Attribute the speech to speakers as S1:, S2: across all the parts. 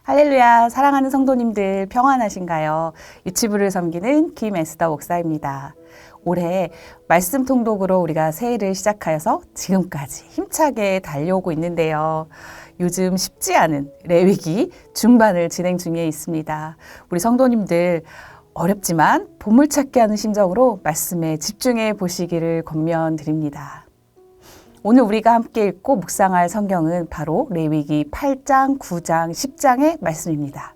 S1: 할렐루야, 사랑하는 성도님들 평안하신가요? 유치부를 섬기는 김에스더 목사입니다. 올해 말씀 통독으로 우리가 새해를 시작하여서 지금까지 힘차게 달려오고 있는데요. 요즘 쉽지 않은 레위기 중반을 진행 중에 있습니다. 우리 성도님들 어렵지만 보물찾기 하는 심정으로 말씀에 집중해 보시기를 권면드립니다. 오늘 우리가 함께 읽고 묵상할 성경은 바로 레위기 8장, 9장, 10장의 말씀입니다.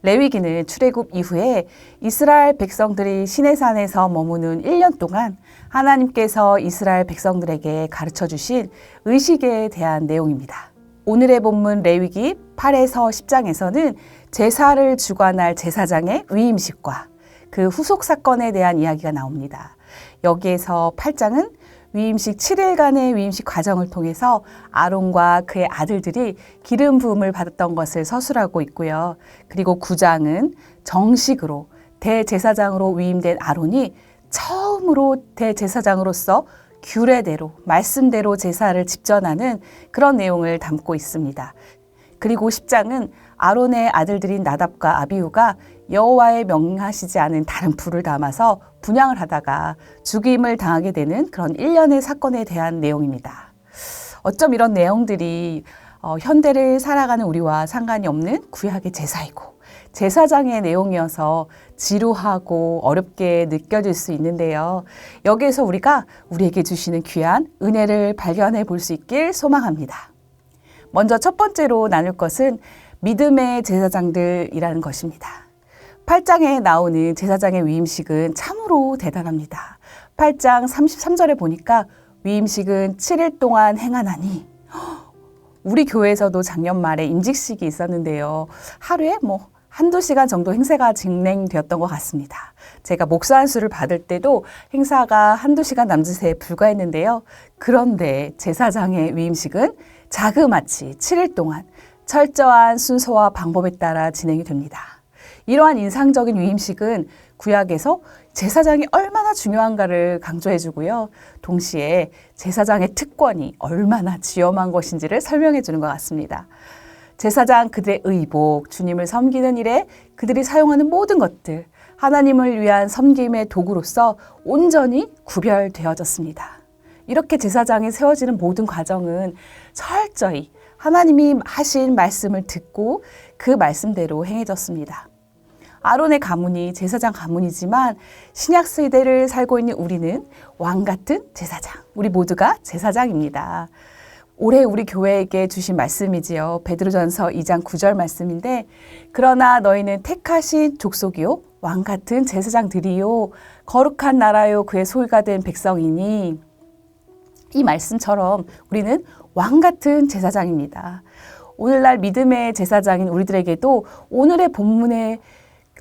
S1: 레위기는 출애굽 이후에 이스라엘 백성들이 시내산에서 머무는 1년 동안 하나님께서 이스라엘 백성들에게 가르쳐 주신 의식에 대한 내용입니다. 오늘의 본문 레위기 8에서 10장에서는 제사를 주관할 제사장의 위임식과 그 후속 사건에 대한 이야기가 나옵니다. 여기에서 8장은 위임식 7일간의 위임식 과정을 통해서 아론과 그의 아들들이 기름 부음을 받았던 것을 서술하고 있고요. 그리고 9장은 정식으로 대제사장으로 위임된 아론이 처음으로 대제사장으로서 규례대로 말씀대로 제사를 집전하는 그런 내용을 담고 있습니다. 그리고 10장은 아론의 아들들인 나답과 아비후가 여호와의 명하시지 않은 다른 불을 담아서 분향을 하다가 죽임을 당하게 되는 그런 일련의 사건에 대한 내용입니다. 어쩜 이런 내용들이 현대를 살아가는 우리와 상관이 없는 구약의 제사이고 제사장의 내용이어서 지루하고 어렵게 느껴질 수 있는데요. 여기에서 우리가 우리에게 주시는 귀한 은혜를 발견해 볼 수 있길 소망합니다. 먼저 첫 번째로 나눌 것은 믿음의 제사장들이라는 것입니다. 8장에 나오는 제사장의 위임식은 참으로 대단합니다. 8장 33절에 보니까 위임식은 7일 동안 행하나니, 우리 교회에서도 작년 말에 임직식이 있었는데요. 하루에 한두 시간 정도 행사가 진행되었던 것 같습니다. 제가 목사 안수를 받을 때도 행사가 한두 시간 남짓에 불과했는데요. 그런데 제사장의 위임식은 자그마치 7일 동안 철저한 순서와 방법에 따라 진행이 됩니다. 이러한 인상적인 위임식은 구약에서 제사장이 얼마나 중요한가를 강조해 주고요. 동시에 제사장의 특권이 얼마나 지엄한 것인지를 설명해 주는 것 같습니다. 제사장 그들의 의복, 주님을 섬기는 일에 그들이 사용하는 모든 것들, 하나님을 위한 섬김의 도구로서 온전히 구별되어졌습니다. 이렇게 제사장이 세워지는 모든 과정은 철저히 하나님이 하신 말씀을 듣고 그 말씀대로 행해졌습니다. 아론의 가문이 제사장 가문이지만 신약 시대를 살고 있는 우리는 왕 같은 제사장, 우리 모두가 제사장입니다. 올해 우리 교회에게 주신 말씀이지요. 베드로전서 2장 9절 말씀인데, 그러나 너희는 택하신 족속이요 왕 같은 제사장들이요 거룩한 나라요 그의 소유가 된 백성이니, 이 말씀처럼 우리는 왕 같은 제사장입니다. 오늘날 믿음의 제사장인 우리들에게도 오늘의 본문의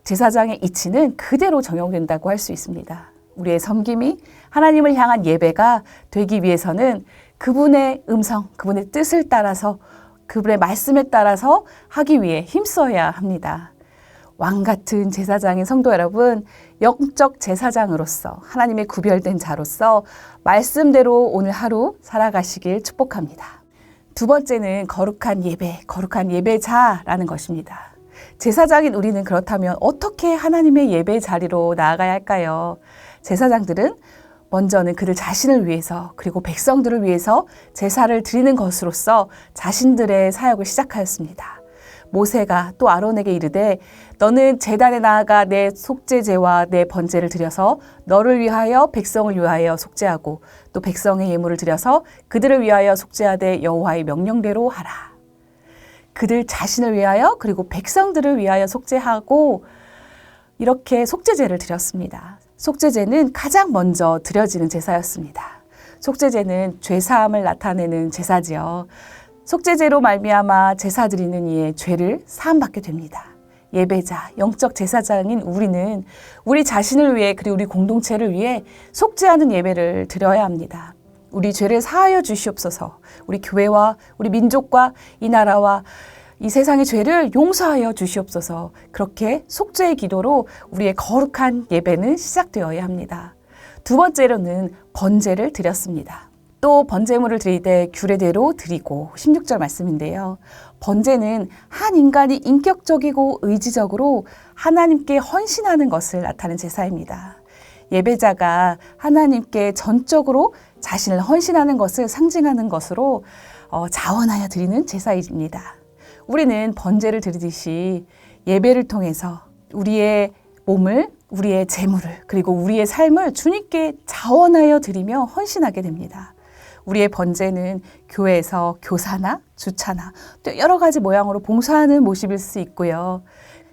S1: 제사장의 이치는 그대로 적용된다고 할 수 있습니다. 우리의 섬김이 하나님을 향한 예배가 되기 위해서는 그분의 음성, 그분의 뜻을 따라서, 그분의 말씀에 따라서 하기 위해 힘써야 합니다. 왕 같은 제사장인 성도 여러분, 영적 제사장으로서 하나님의 구별된 자로서 말씀대로 오늘 하루 살아가시길 축복합니다. 두 번째는 거룩한 예배, 거룩한 예배자라는 것입니다. 제사장인 우리는 그렇다면 어떻게 하나님의 예배 자리로 나아가야 할까요? 제사장들은 먼저는 그들 자신을 위해서 그리고 백성들을 위해서 제사를 드리는 것으로서 자신들의 사역을 시작하였습니다. 모세가 또 아론에게 이르되 너는 제단에 나아가 내 속죄제와 내 번제를 드려서 너를 위하여 백성을 위하여 속죄하고 또 백성의 예물을 드려서 그들을 위하여 속죄하되 여호와의 명령대로 하라. 그들 자신을 위하여 그리고 백성들을 위하여 속죄하고 이렇게 속죄제를 드렸습니다. 속죄제는 가장 먼저 드려지는 제사였습니다. 속죄제는 죄사함을 나타내는 제사지요. 속죄제로 말미암아 제사 드리는 이의 죄를 사함받게 됩니다. 예배자, 영적 제사장인 우리는 우리 자신을 위해 그리고 우리 공동체를 위해 속죄하는 예배를 드려야 합니다. 우리 죄를 사하여 주시옵소서. 우리 교회와 우리 민족과 이 나라와 이 세상의 죄를 용서하여 주시옵소서. 그렇게 속죄의 기도로 우리의 거룩한 예배는 시작되어야 합니다. 두 번째로는 번제를 드렸습니다. 또 번제물을 드리되 규례대로 드리고 16절 말씀인데요. 번제는 한 인간이 인격적이고 의지적으로 하나님께 헌신하는 것을 나타내는 제사입니다. 예배자가 하나님께 전적으로 자신을 헌신하는 것을 상징하는 것으로 자원하여 드리는 제사입니다. 우리는 번제를 드리듯이 예배를 통해서 우리의 몸을, 우리의 재물을, 그리고 우리의 삶을 주님께 자원하여 드리며 헌신하게 됩니다. 우리의 번제는 교회에서 교사나 주차나 또 여러 가지 모양으로 봉사하는 모습일 수 있고요.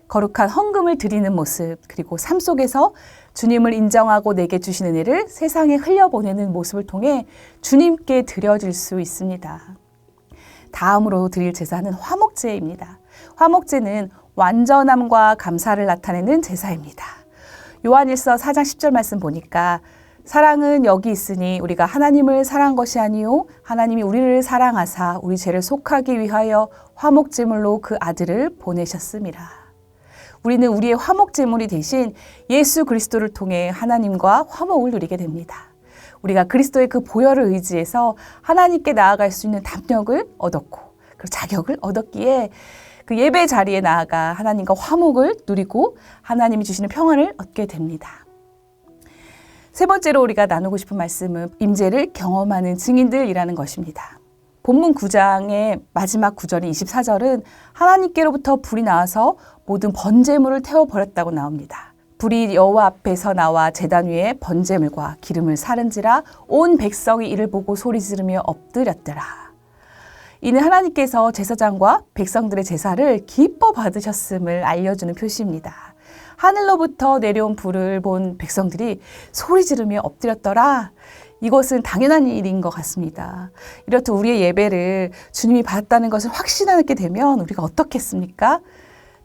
S1: 거룩한 헌금을 드리는 모습, 그리고 삶 속에서 주님을 인정하고 내게 주신 은혜를 세상에 흘려보내는 모습을 통해 주님께 드려질 수 있습니다. 다음으로 드릴 제사는 화목제입니다. 화목제는 완전함과 감사를 나타내는 제사입니다. 요한일서 4장 10절 말씀 보니까 사랑은 여기 있으니 우리가 하나님을 사랑한 것이 아니요 하나님이 우리를 사랑하사 우리 죄를 속하기 위하여 화목제물로 그 아들을 보내셨습니다. 우리는 우리의 화목제물이 대신 예수 그리스도를 통해 하나님과 화목을 누리게 됩니다. 우리가 그리스도의 그 보혈을 의지해서 하나님께 나아갈 수 있는 담력을 얻었고 그 자격을 얻었기에 그 예배 자리에 나아가 하나님과 화목을 누리고 하나님이 주시는 평안을 얻게 됩니다. 세 번째로 우리가 나누고 싶은 말씀은 임재를 경험하는 증인들이라는 것입니다. 본문 9장의 마지막 구절인 24절은 하나님께로부터 불이 나와서 모든 번제물을 태워버렸다고 나옵니다. 불이 여호와 앞에서 나와 제단 위에 번제물과 기름을 사른지라 온 백성이 이를 보고 소리 지르며 엎드렸더라. 이는 하나님께서 제사장과 백성들의 제사를 기뻐 받으셨음을 알려주는 표시입니다. 하늘로부터 내려온 불을 본 백성들이 소리 지르며 엎드렸더라. 이것은 당연한 일인 것 같습니다. 이렇듯 우리의 예배를 주님이 받았다는 것을 확신하게 되면 우리가 어떻겠습니까?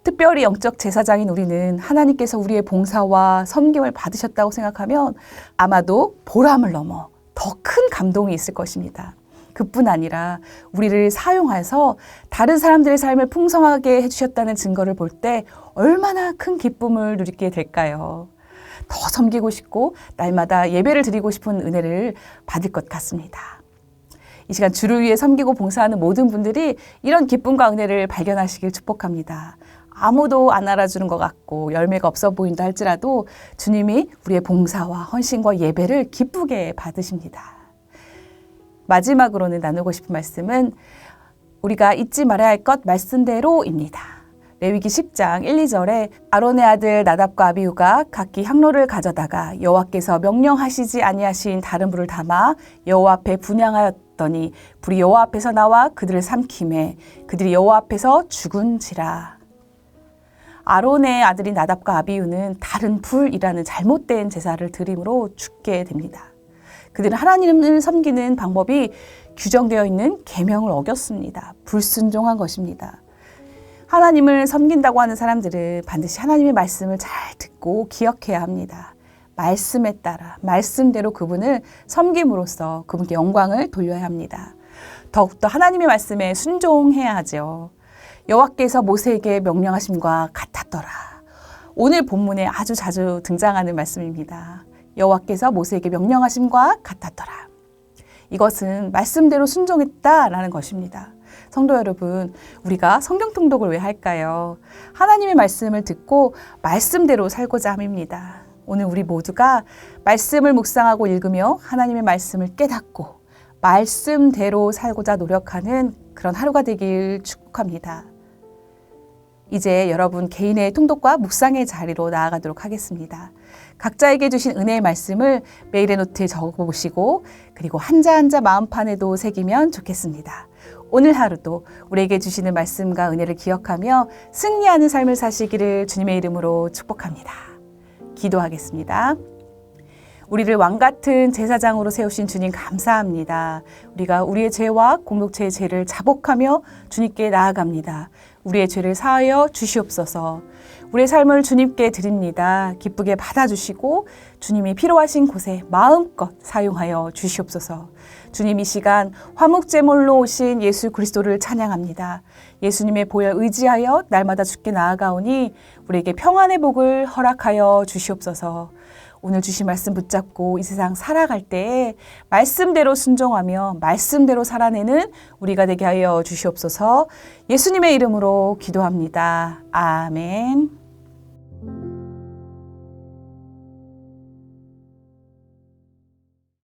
S1: 특별히 영적 제사장인 우리는 하나님께서 우리의 봉사와 섬김을 받으셨다고 생각하면 아마도 보람을 넘어 더 큰 감동이 있을 것입니다. 그뿐 아니라 우리를 사용해서 다른 사람들의 삶을 풍성하게 해주셨다는 증거를 볼 때 얼마나 큰 기쁨을 누리게 될까요? 더 섬기고 싶고 날마다 예배를 드리고 싶은 은혜를 받을 것 같습니다. 이 시간 주를 위해 섬기고 봉사하는 모든 분들이 이런 기쁨과 은혜를 발견하시길 축복합니다. 아무도 안 알아주는 것 같고 열매가 없어 보인다 할지라도 주님이 우리의 봉사와 헌신과 예배를 기쁘게 받으십니다. 마지막으로는 나누고 싶은 말씀은 우리가 잊지 말아야 할 것 말씀대로입니다. 레위기 10장 1, 2절에 아론의 아들 나답과 아비후가 각기 향로를 가져다가 여호와께서 명령하시지 아니하신 다른 불을 담아 여호와 앞에 분향하였더니 불이 여호와 앞에서 나와 그들을 삼키매 그들이 여호와 앞에서 죽은지라. 아론의 아들인 나답과 아비후는 다른 불이라는 잘못된 제사를 드림으로 죽게 됩니다. 그들은 하나님을 섬기는 방법이 규정되어 있는 계명을 어겼습니다. 불순종한 것입니다. 하나님을 섬긴다고 하는 사람들은 반드시 하나님의 말씀을 잘 듣고 기억해야 합니다. 말씀에 따라 말씀대로 그분을 섬김으로써 그분께 영광을 돌려야 합니다. 더욱더 하나님의 말씀에 순종해야 하죠. 여호와께서 모세에게 명령하심과 같았더라. 오늘 본문에 아주 자주 등장하는 말씀입니다. 여호와께서 모세에게 명령하심과 같았더라. 이것은 말씀대로 순종했다라는 것입니다. 성도 여러분, 우리가 성경 통독을 왜 할까요? 하나님의 말씀을 듣고 말씀대로 살고자 함입니다. 오늘 우리 모두가 말씀을 묵상하고 읽으며 하나님의 말씀을 깨닫고 말씀대로 살고자 노력하는 그런 하루가 되길 축복합니다. 이제 여러분 개인의 통독과 묵상의 자리로 나아가도록 하겠습니다. 각자에게 주신 은혜의 말씀을 메일의 노트에 적어보시고 그리고 한자 한자 마음판에도 새기면 좋겠습니다. 오늘 하루도 우리에게 주시는 말씀과 은혜를 기억하며 승리하는 삶을 사시기를 주님의 이름으로 축복합니다. 기도하겠습니다. 우리를 왕같은 제사장으로 세우신 주님 감사합니다. 우리가 우리의 죄와 공동체의 죄를 자복하며 주님께 나아갑니다. 우리의 죄를 사하여 주시옵소서. 우리의 삶을 주님께 드립니다. 기쁘게 받아주시고 주님이 필요하신 곳에 마음껏 사용하여 주시옵소서. 주님 이 시간 화목제물로 오신 예수 그리스도를 찬양합니다. 예수님의 보혈 의지하여 날마다 주께 나아가오니 우리에게 평안의 복을 허락하여 주시옵소서. 오늘 주신 말씀 붙잡고 이 세상 살아갈 때 말씀대로 순종하며 말씀대로 살아내는 우리가 되게 하여 주시옵소서. 예수님의 이름으로 기도합니다. 아멘.